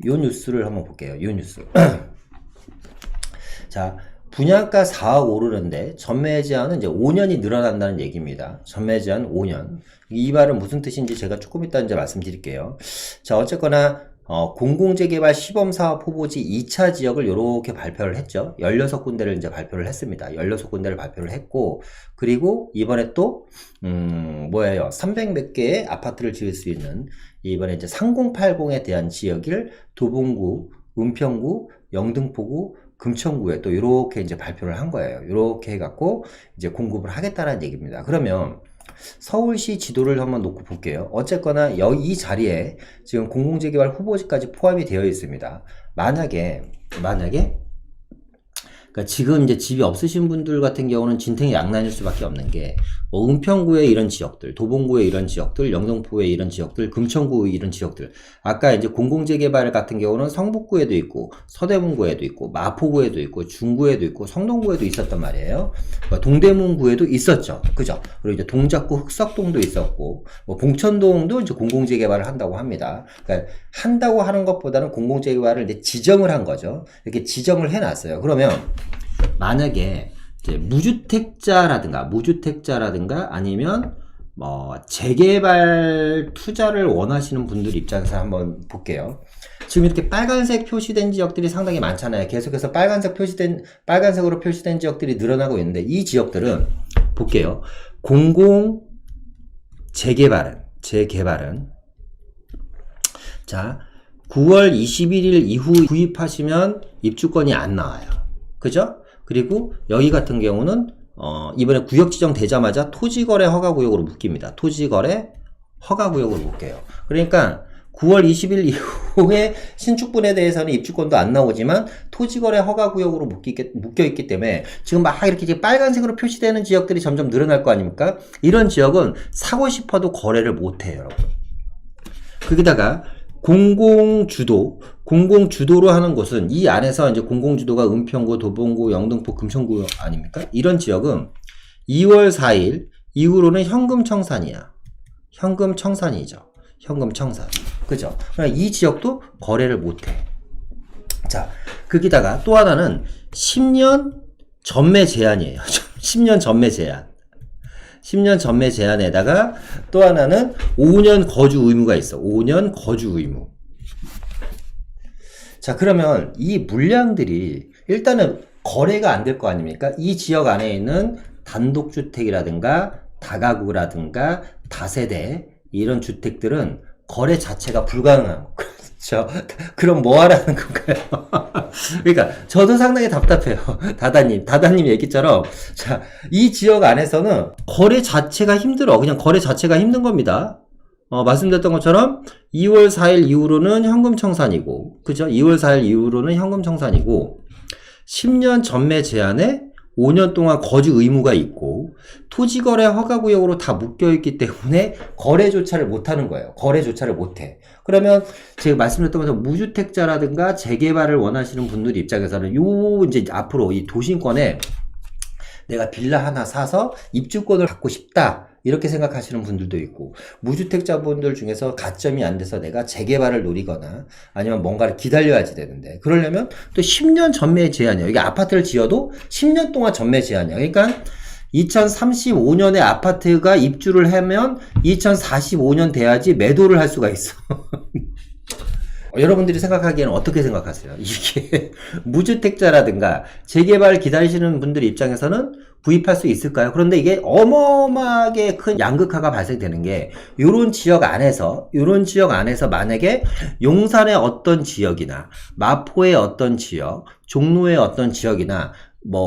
요 뉴스를 한번 볼게요. 요 뉴스. 자, 분양가 4억 오르는데 전매 제한은 이제 5년이 늘어난다는 얘기입니다. 전매 제한 5년. 이 말은 무슨 뜻인지 제가 조금 이따 이제 말씀드릴게요. 자, 어쨌거나 공공재개발 시범사업 후보지 2차 지역을 이렇게 발표를 했죠. 16군데를 이제 발표를 했습니다. 16군데를 발표를 했고, 그리고 이번에 또, 300 몇 개의 아파트를 지을 수 있는, 이번에 이제 3080에 대한 지역을 도봉구, 은평구, 영등포구, 금천구에 또 이렇게 이제 발표를 한 거예요. 이렇게 해갖고 이제 공급을 하겠다는 얘기입니다. 그러면 서울시 지도를 한번 놓고 볼게요. 어쨌거나 이 자리에 지금 공공재개발 후보지까지 포함이 되어 있습니다. 만약에 그러니까 지금 이제 집이 없으신 분들 같은 경우는 진퇴 양난일 수밖에 없는 게, 은평구의 이런 지역들, 도봉구의 이런 지역들, 영등포의 이런 지역들, 금천구의 이런 지역들. 아까 이제 공공재개발 같은 경우는 성북구에도 있고, 서대문구에도 있고, 마포구에도 있고, 중구에도 있고, 성동구에도 있었단 말이에요. 동대문구에도 있었죠. 그죠? 그리고 이제 동작구 흑석동도 있었고, 봉천동도 이제 공공재개발을 한다고 합니다. 그러니까 한다고 하는 것보다는 공공재개발을 이제 지정을 한 거죠. 이렇게 지정을 해놨어요. 그러면 만약에 이제 무주택자라든가 아니면 재개발 투자를 원하시는 분들 입장에서 한번 볼게요. 지금 이렇게 빨간색 표시된 지역들이 상당히 많잖아요. 계속해서 빨간색으로 표시된 지역들이 늘어나고 있는데, 이 지역들은 볼게요. 공공 재개발은 자, 9월 21일 이후 구입하시면 입주권이 안 나와요. 그죠? 그리고 여기 같은 경우는 이번에 구역 지정 되자마자 토지거래 허가구역으로 묶입니다. 토지거래 허가구역으로 묶여요. 그러니까 9월 20일 이후에 신축분에 대해서는 입주권도 안 나오지만 토지거래 허가구역으로 묶여있기 때문에 지금 막 이렇게 빨간색으로 표시되는 지역들이 점점 늘어날 거 아닙니까? 이런 지역은 사고 싶어도 거래를 못해요, 여러분. 거기다가 공공주도로 하는 곳은, 이 안에서 이제 공공주도가 은평구, 도봉구, 영등포, 금천구 아닙니까? 이런 지역은 2월 4일 이후로는 현금청산이야. 현금청산이죠. 현금청산. 그죠? 그러니까 이 지역도 거래를 못해. 자, 거기다가 또 하나는 10년 전매 제한이에요. 10년 전매 제한. 10년 전매 제한에다가 또 하나는 5년 거주 의무가 있어. 5년 거주 의무. 자, 그러면 이 물량들이 일단은 거래가 안 될 거 아닙니까? 이 지역 안에 있는 단독주택이라든가 다가구라든가 다세대 이런 주택들은 거래 자체가 불가능한 거죠. 그럼 뭐 하라는 건가요? 그러니까 저도 상당히 답답해요. 다다님 얘기처럼, 자, 이 지역 안에서는 거래 자체가 힘들어. 그냥 거래 자체가 힘든 겁니다. 말씀드렸던 것처럼 2월 4일 이후로는 현금청산이고, 그죠? 2월 4일 이후로는 현금청산이고, 10년 전매 제한에 5년 동안 거주 의무가 있고, 토지거래 허가구역으로 다 묶여있기 때문에 거래조차를 못하는 거예요. 거래조차를 못해. 그러면 제가 말씀드렸던 것처럼 무주택자라든가 재개발을 원하시는 분들 입장에서는 이제 앞으로 이 도심권에 내가 빌라 하나 사서 입주권을 갖고 싶다, 이렇게 생각하시는 분들도 있고, 무주택자분들 중에서 가점이 안 돼서 내가 재개발을 노리거나 아니면 뭔가를 기다려야지 되는데, 그러려면 또 10년 전매 제한이에요. 이게 아파트를 지어도 10년 동안 전매 제한이에요. 그러니까 2035년에 아파트가 입주를 하면 2045년 돼야지 매도를 할 수가 있어. 여러분들이 생각하기에는 어떻게 생각하세요? 이게 무주택자라든가 재개발 기다리시는 분들 입장에서는 구입할 수 있을까요? 그런데 이게 어마어마하게 큰 양극화가 발생되는 게, 요런 지역 안에서 만약에 용산의 어떤 지역이나 마포의 어떤 지역, 종로의 어떤 지역이나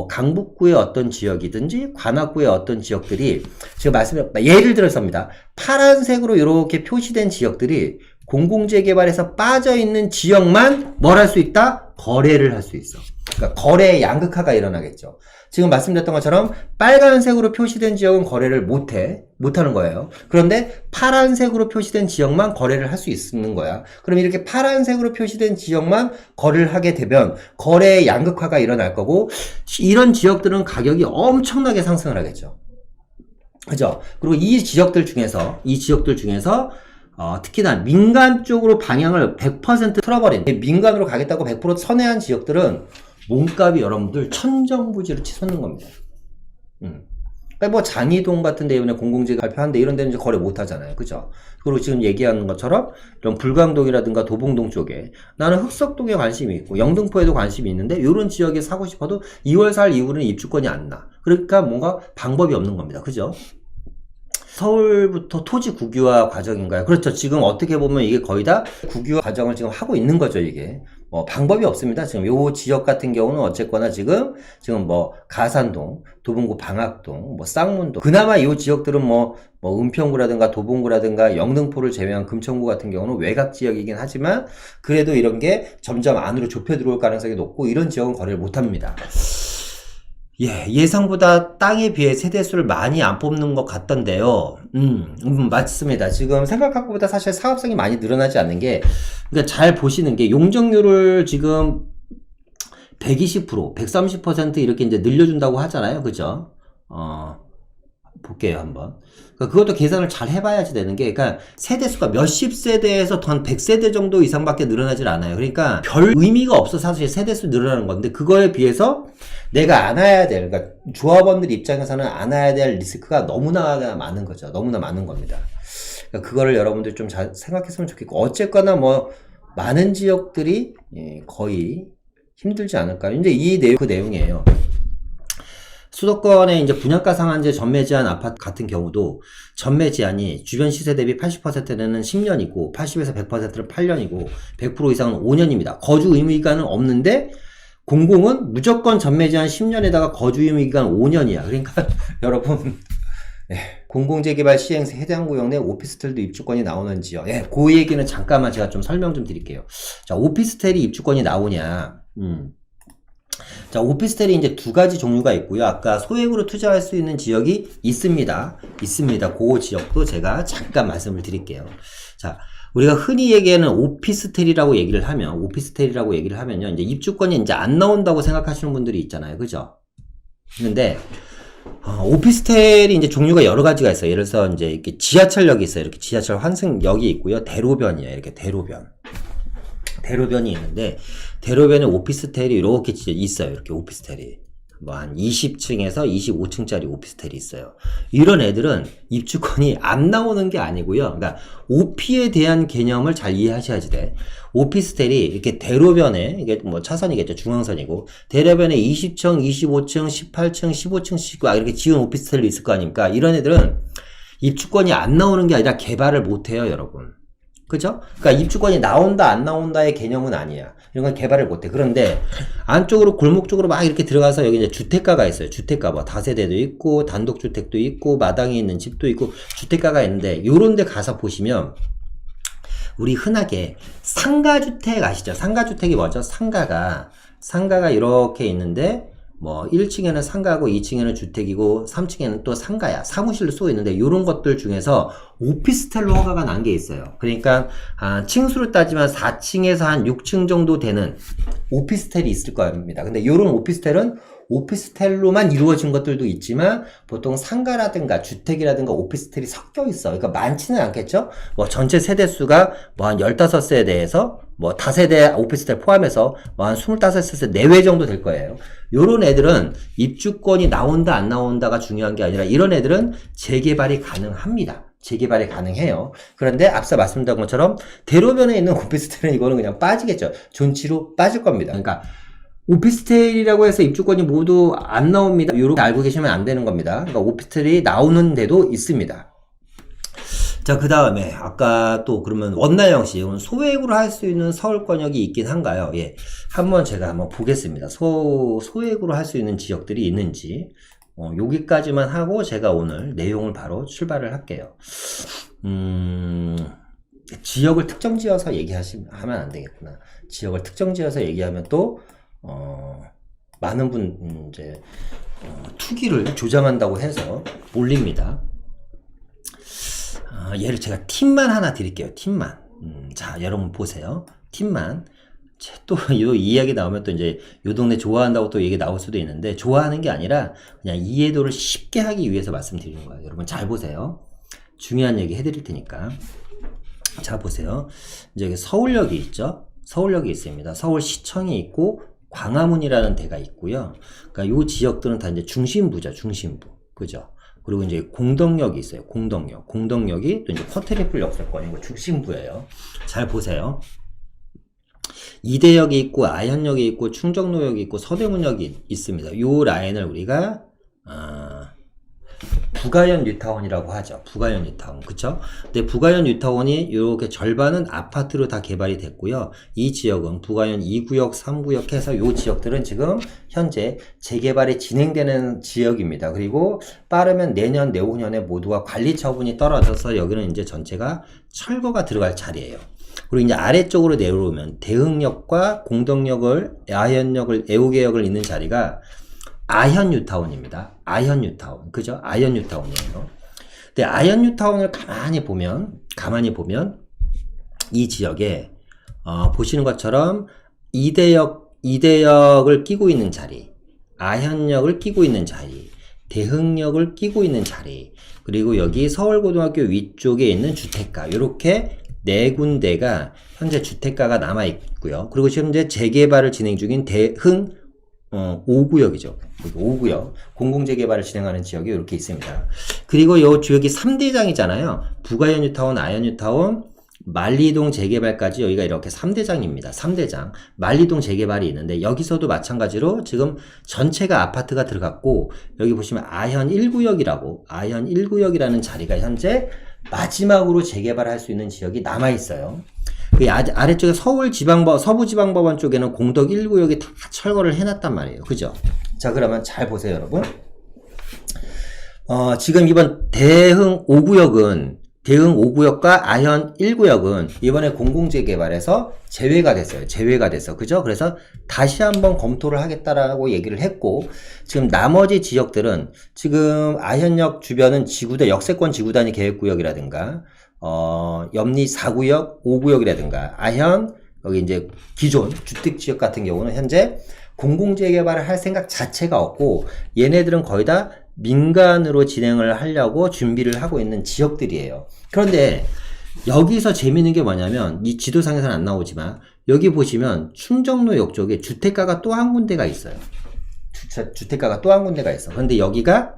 강북구의 어떤 지역이든지 관악구의 어떤 지역들이, 제가 예를 들어서입니다. 파란색으로 이렇게 표시된 지역들이 공공재개발에서 빠져있는 지역만 뭘 할 수 있다? 거래를 할 수 있어. 그러니까 거래의 양극화가 일어나겠죠. 지금 말씀드렸던 것처럼 빨간색으로 표시된 지역은 거래를 못하는 거예요. 그런데 파란색으로 표시된 지역만 거래를 할 수 있는 거야. 그럼 이렇게 파란색으로 표시된 지역만 거래를 하게 되면 거래의 양극화가 일어날 거고, 이런 지역들은 가격이 엄청나게 상승을 하겠죠. 그죠? 그리고 이 지역들 중에서 특히나 민간 쪽으로 방향을 100% 틀어버린, 민간으로 가겠다고 100% 선회한 지역들은 몸값이 여러분들 천정부지로 치솟는 겁니다. 그러니까 뭐 장이동 같은 데 이번에 공공재가 발표하는데 이런 데는 이제 거래 못 하잖아요. 그죠? 그리고 지금 얘기하는 것처럼 이런 불광동이라든가 도봉동 쪽에 나는 흑석동에 관심이 있고 영등포에도 관심이 있는데 이런 지역에 사고 싶어도 2월 4일 이후로는 입주권이 안 나. 그러니까 뭔가 방법이 없는 겁니다. 그죠? 서울부터 토지 국유화 과정인가요? 그렇죠. 지금 어떻게 보면 이게 거의 다 국유화 과정을 지금 하고 있는 거죠, 이게. 방법이 없습니다. 지금 요 지역 같은 경우는 어쨌거나 지금 뭐 가산동, 도봉구 방학동, 뭐 쌍문동. 그나마 요 지역들은 뭐 은평구라든가 도봉구라든가 영등포를 제외한 금천구 같은 경우는 외곽 지역이긴 하지만 그래도 이런 게 점점 안으로 좁혀 들어올 가능성이 높고 이런 지역은 거래를 못 합니다. 예상보다 땅에 비해 세대수를 많이 안 뽑는 것 같던데요. 맞습니다. 지금 생각한 것보다 사실 사업성이 많이 늘어나지 않는 게, 그러니까 잘 보시는 게 용적률을 지금 120%, 130% 이렇게 이제 늘려준다고 하잖아요. 그죠? 볼게요, 한번. 그것도 계산을 잘 해봐야지 되는 게, 그러니까 세대수가 몇십 세대에서 한 100세대 정도 이상밖에 늘어나질 않아요. 그러니까 별 의미가 없어 사실 세대수 늘어나는 건데, 그거에 비해서 내가 안아야 될, 그러니까 조합원들 입장에서는 안아야 될 리스크가 너무나 많은 거죠. 너무나 많은 겁니다. 그러니까 그거를 여러분들 좀 잘 생각했으면 좋겠고, 어쨌거나 뭐 많은 지역들이 거의 힘들지 않을까요? 이제 그 내용이에요. 수도권의 이제 분양가 상한제 전매 제한 아파트 같은 경우도 전매 제한이 주변 시세 대비 80%는 10년이고 80에서 100%는 8년이고 100% 이상은 5년입니다. 거주 의무기간은 없는데 공공은 무조건 전매 제한 10년에다가 거주 의무기간 5년이야. 그러니까 여러분 공공재개발 시행세 해당 구역 내 오피스텔도 입주권이 나오는 지역. 그 얘기는 잠깐만 제가 좀 설명 좀 드릴게요. 자, 오피스텔이 입주권이 나오냐. 자, 오피스텔이 이제 두 가지 종류가 있고요. 아까 소액으로 투자할 수 있는 지역이 있습니다. 그 지역도 제가 잠깐 말씀을 드릴게요. 자, 우리가 흔히 얘기하는 오피스텔이라고 얘기를 하면요. 이제 입주권이 이제 안 나온다고 생각하시는 분들이 있잖아요. 그죠? 근데, 오피스텔이 이제 종류가 여러 가지가 있어요. 예를 들어서 이제 이렇게 지하철역이 있어요. 이렇게 지하철 환승역이 있고요. 대로변이에요. 이렇게 대로변이 있는데, 대로변에 오피스텔이 이렇게 있어요. 이렇게 오피스텔이. 뭐 한 20층에서 25층짜리 오피스텔이 있어요. 이런 애들은 입주권이 안 나오는 게 아니고요. 그러니까 오피에 대한 개념을 잘 이해하셔야지 돼. 오피스텔이 이렇게 대로변에, 이게 뭐 차선이겠죠. 중앙선이고. 대로변에 20층, 25층, 18층, 15층씩 이렇게 지은 오피스텔이 있을 거 아닙니까? 이런 애들은 입주권이 안 나오는 게 아니라 개발을 못 해요, 여러분. 그죠? 그러니까 입주권이 나온다 안 나온다의 개념은 아니야. 이런 건 개발을 못해. 그런데 안쪽으로 골목 쪽으로 막 이렇게 들어가서 여기 이제 주택가가 있어요. 주택가 뭐 다세대도 있고 단독주택도 있고 마당에 있는 집도 있고 주택가가 있는데 요런 데 가서 보시면 우리 흔하게 상가주택 아시죠? 상가주택이 뭐죠? 상가가 이렇게 있는데 뭐 1층에는 상가고 2층에는 주택이고 3층에는 또 상가야. 사무실로 쏘여 있는데 이런 것들 중에서 오피스텔로 허가가 난 게 있어요. 그러니까 층수로 따지면 4층에서 한 6층 정도 되는 오피스텔이 있을 겁니다. 근데 이런 오피스텔은 오피스텔로만 이루어진 것들도 있지만 보통 상가라든가 주택이라든가 오피스텔이 섞여 있어. 그러니까 많지는 않겠죠? 뭐 전체 세대수가 뭐 한 15세대에서 뭐 다세대 오피스텔 포함해서 뭐 한 25세대 내외 정도 될 거예요. 요런 애들은 입주권이 나온다 안 나온다가 중요한 게 아니라 이런 애들은 재개발이 가능합니다. 재개발이 가능해요. 그런데 앞서 말씀드린 것처럼 대로변에 있는 오피스텔은 이거는 그냥 빠지겠죠. 존치로 빠질 겁니다. 그러니까 오피스텔이라고 해서 입주권이 모두 안 나옵니다. 이렇게 알고 계시면 안 되는 겁니다. 그러니까 오피스텔이 나오는 데도 있습니다. 자, 그 다음에 아까 또 그러면 원나영시 소액으로 할 수 있는 서울권역이 있긴 한가요? 제가 한번 보겠습니다. 소액으로 할 수 있는 지역들이 있는지 여기까지만 하고 제가 오늘 내용을 바로 출발을 할게요. 지역을 특정 지어서 얘기하면 안 되겠구나. 지역을 특정 지어서 얘기하면 또 많은 분 이제 투기를 조장한다고 해서 몰립니다. 얘를 제가 팁만 하나 드릴게요. 팁만. 자, 여러분 보세요. 팁만. 또 이 이야기 나오면 또 이제 요 동네 좋아한다고 또 얘기 나올 수도 있는데 좋아하는 게 아니라 그냥 이해도를 쉽게 하기 위해서 말씀드리는 거예요. 여러분 잘 보세요. 중요한 얘기 해드릴 테니까. 자, 보세요. 이제 여기 서울역이 있죠? 서울역이 있습니다. 서울시청이 있고, 광화문이라는 데가 있고요. 그러니까 요 지역들은 다 이제 중심부죠, 중심부. 그죠? 그리고 이제 공덕역이 있어요, 공덕역. 공덕역이 또 이제 퍼트리플 역세권이고 중심부예요. 잘 보세요. 이대역이 있고, 아현역이 있고, 충정로역이 있고, 서대문역이 있습니다. 요 라인을 우리가, 부가현 뉴타운이라고 하죠. 부가현 뉴타운. 그쵸? 근데 부가현 뉴타운이 이렇게 절반은 아파트로 다 개발이 됐고요. 이 지역은 부가현 2구역, 3구역 해서 이 지역들은 지금 현재 재개발이 진행되는 지역입니다. 그리고 빠르면 내년, 내후년에 모두가 관리 처분이 떨어져서 여기는 이제 전체가 철거가 들어갈 자리예요. 그리고 이제 아래쪽으로 내려오면 대흥역과 공덕역을, 아현역을, 애호개역을 잇는 자리가 아현 뉴타운입니다. 아현 뉴타운. 그죠? 아현 뉴타운이에요. 근데 아현 뉴타운을 가만히 보면 이 지역에, 보시는 것처럼 이대역을 끼고 있는 자리, 아현역을 끼고 있는 자리, 대흥역을 끼고 있는 자리, 그리고 여기 서울고등학교 위쪽에 있는 주택가, 요렇게 네 군데가 현재 주택가가 남아 있고요. 그리고 지금 이제 재개발을 진행 중인 대흥 5구역이죠. 5구역. 공공재개발을 진행하는 지역이 이렇게 있습니다. 그리고 이 지역이 3대장이잖아요. 부가현 뉴타운, 아현 뉴타운, 만리동 재개발까지 여기가 이렇게 3대장입니다. 3대장. 만리동 재개발이 있는데 여기서도 마찬가지로 지금 전체가 아파트가 들어갔고 여기 보시면 아현 1구역이라는 자리가 현재 마지막으로 재개발할 수 있는 지역이 남아있어요. 그 아래쪽에 서부지방법원 쪽에는 공덕 1구역이 다 철거를 해놨단 말이에요. 그죠? 자, 그러면 잘 보세요, 여러분. 지금 이번 대흥 5구역과 아현 1구역은 이번에 공공재개발에서 제외가 됐어요. 제외가 됐어. 그죠? 그래서 다시 한번 검토를 하겠다라고 얘기를 했고, 지금 나머지 지역들은 지금 아현역 주변은 역세권 지구단위 계획구역이라든가, 염리 4구역, 5구역이라든가, 아현, 여기 이제 기존 주택지역 같은 경우는 현재 공공재개발을 할 생각 자체가 없고, 얘네들은 거의 다 민간으로 진행을 하려고 준비를 하고 있는 지역들이에요. 그런데 여기서 재밌는 게 뭐냐면, 이 지도상에서는 안 나오지만, 여기 보시면 충정로역 쪽에 주택가가 또 한 군데가 있어요. 주택가가 또 한 군데가 있어. 그런데 여기가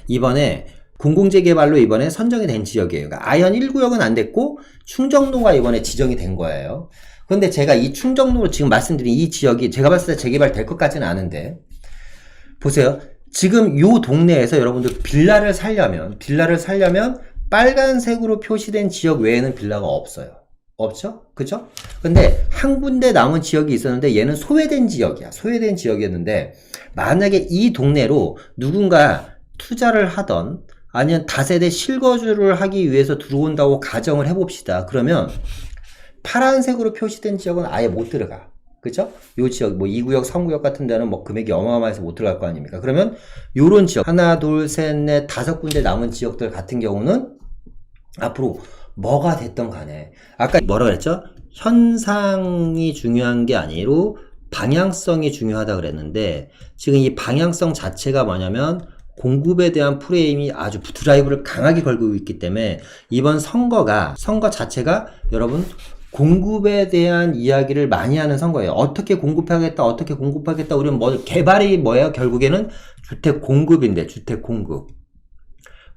이번에 공공재개발로 이번에 선정이 된 지역이에요. 그러니까 아현 1구역은 안 됐고 충정로가 이번에 지정이 된 거예요. 그런데 제가 이 충정로 지금 말씀드린 이 지역이 제가 봤을 때 재개발 될 것 같지는 않은데, 보세요. 지금 요 동네에서 여러분들 빌라를 살려면 빨간색으로 표시된 지역 외에는 빌라가 없어요. 없죠? 그죠? 근데 한 군데 남은 지역이 있었는데 얘는 소외된 지역이야. 소외된 지역이었는데, 만약에 이 동네로 누군가 투자를 하던 아니면 다세대 실거주를 하기 위해서 들어온다고 가정을 해봅시다. 그러면 파란색으로 표시된 지역은 아예 못 들어가. 그죠? 요 지역, 뭐 2구역, 3구역 같은 데는 뭐 금액이 어마어마해서 못 들어갈 거 아닙니까? 그러면 요런 지역, 하나, 둘, 셋, 넷, 5군데 남은 지역들 같은 경우는 앞으로 뭐가 됐던 간에, 아까 뭐라 그랬죠? 현상이 중요한 게 아니고 방향성이 중요하다 그랬는데, 지금 이 방향성 자체가 뭐냐면 공급에 대한 프레임이 아주 드라이브를 강하게 걸고 있기 때문에 이번 선거 자체가 여러분 공급에 대한 이야기를 많이 하는 선거예요. 어떻게 공급하겠다, 우리는 개발이 뭐예요? 결국에는 주택 공급인데, 주택 공급.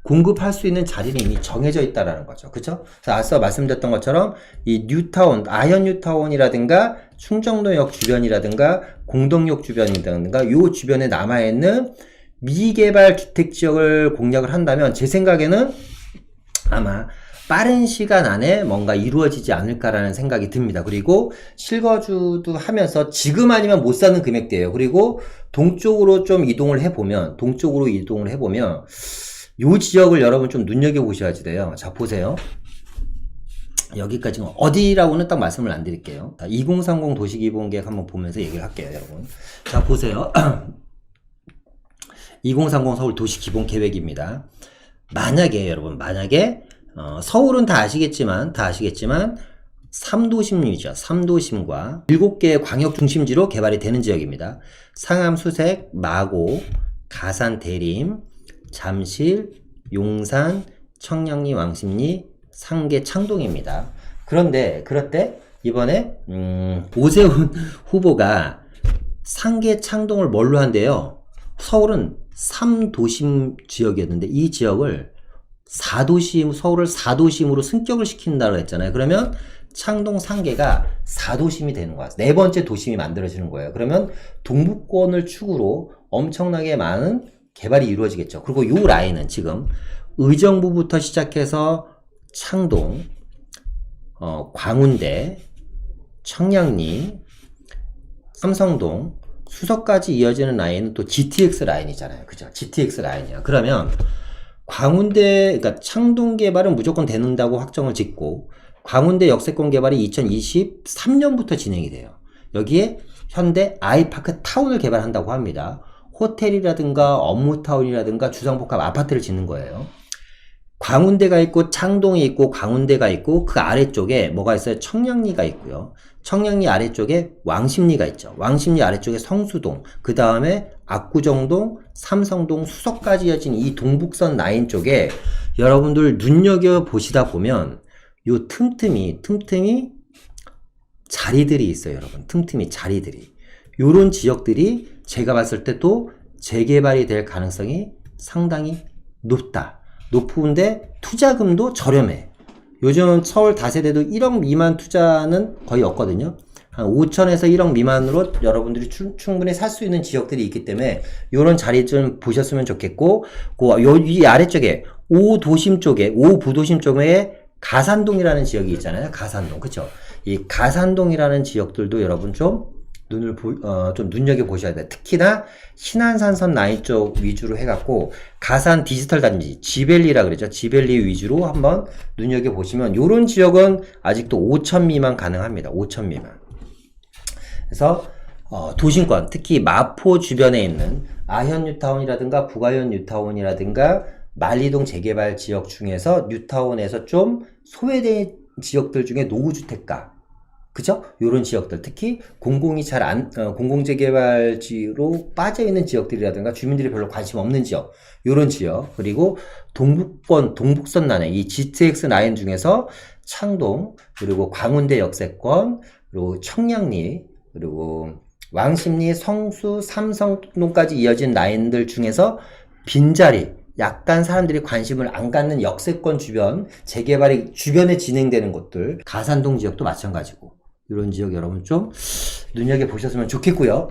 공급할 수 있는 자리는 이미 정해져 있다라는 거죠. 그쵸? 그래서 앞서 말씀드렸던 것처럼 이 뉴타운, 아현 뉴타운이라든가 충정로역 주변이라든가 공덕역 주변이라든가 요 주변에 남아있는 미개발 주택지역을 공략을 한다면 제 생각에는 아마 빠른 시간 안에 뭔가 이루어지지 않을까라는 생각이 듭니다. 그리고 실거주도 하면서 지금 아니면 못 사는 금액대예요. 그리고 동쪽으로 이동을 해보면 요 지역을 여러분 좀 눈여겨보셔야지 돼요. 자, 보세요. 여기까지 어디라고는 딱 말씀을 안 드릴게요. 2030 도시기본계획 한번 보면서 얘기를 할게요, 여러분. 자, 보세요. 2030 서울 도시기본계획입니다. 만약에 서울은 다 아시겠지만 3도심이죠. 3도심과 7개의 광역 중심지로 개발이 되는 지역입니다. 상암, 수색, 마고, 가산, 대림, 잠실, 용산, 청량리, 왕십리, 상계 창동입니다. 그런데 그럴 때 이번에 오세훈 후보가 상계 창동을 뭘로 한대요? 서울은 3도심 지역이었는데 이 지역을 4도심, 서울을 4도심으로 승격을 시킨다고 했잖아요. 그러면 창동 상계가 4도심이 되는 거야. 네 번째 도심이 만들어지는 거예요. 그러면 동북권을 축으로 엄청나게 많은 개발이 이루어지겠죠. 그리고 이 라인은 지금 의정부부터 시작해서 창동, 광운대, 청량리, 삼성동, 수서까지 이어지는 라인은 또 GTX 라인이잖아요. 그죠? GTX 라인이야. 그러면 광운대, 그러니까 창동 개발은 무조건 되는다고 확정을 짓고 광운대 역세권 개발이 2023년부터 진행이 돼요. 여기에 현대 아이파크 타운을 개발한다고 합니다. 호텔이라든가 업무타운이라든가 주상복합 아파트를 짓는 거예요. 광운대가 있고 창동이 있고 광운대가 있고 그 아래쪽에 뭐가 있어요? 청량리가 있고요. 청량리 아래쪽에 왕십리가 있죠. 왕십리 아래쪽에 성수동, 그 다음에 압구정동, 삼성동, 수서까지 이어진 이 동북선 라인 쪽에 여러분들 눈여겨보시다 보면 요 틈틈이 자리들이 있어요, 여러분. 틈틈이 자리들이. 요런 지역들이 제가 봤을 때 또 재개발이 될 가능성이 상당히 높다. 높은데 투자금도 저렴해. 요즘 서울 다세대도 1억 미만 투자는 거의 없거든요. 한 5천에서 1억 미만으로 여러분들이 충분히 살 수 있는 지역들이 있기 때문에 요런 자리 좀 보셨으면 좋겠고, 이 아래쪽에 5도심 쪽에, 5부도심 쪽에 가산동이라는 지역이 있잖아요. 가산동. 그쵸? 이 가산동이라는 지역들도 여러분 좀 좀 눈여겨보셔야 돼요. 특히나 신안산선 라인 쪽 위주로 해갖고 가산 디지털 단지, 지벨리라 그러죠. 지벨리 위주로 한번 눈여겨보시면 요런 지역은 아직도 5천 미만 가능합니다. 5천 미만. 그래서 도심권, 특히 마포 주변에 있는 아현 뉴타운이라든가 북아현 뉴타운이라든가 만리동 재개발 지역 중에서 뉴타운에서 좀 소외된 지역들 중에 노후주택가, 그죠? 요런 지역들, 특히 공공재개발지로 빠져있는 지역들이라든가 주민들이 별로 관심 없는 지역, 요런 지역, 그리고 동북선 라인, 이 GTX 라인 중에서 창동, 그리고 광운대 역세권, 그리고 청량리, 그리고 왕십리, 성수, 삼성동까지 이어진 라인들 중에서 빈자리, 약간 사람들이 관심을 안 갖는 역세권 주변, 재개발이 주변에 진행되는 곳들, 가산동 지역도 마찬가지고, 이런 지역 여러분 좀 눈여겨보셨으면 좋겠고요.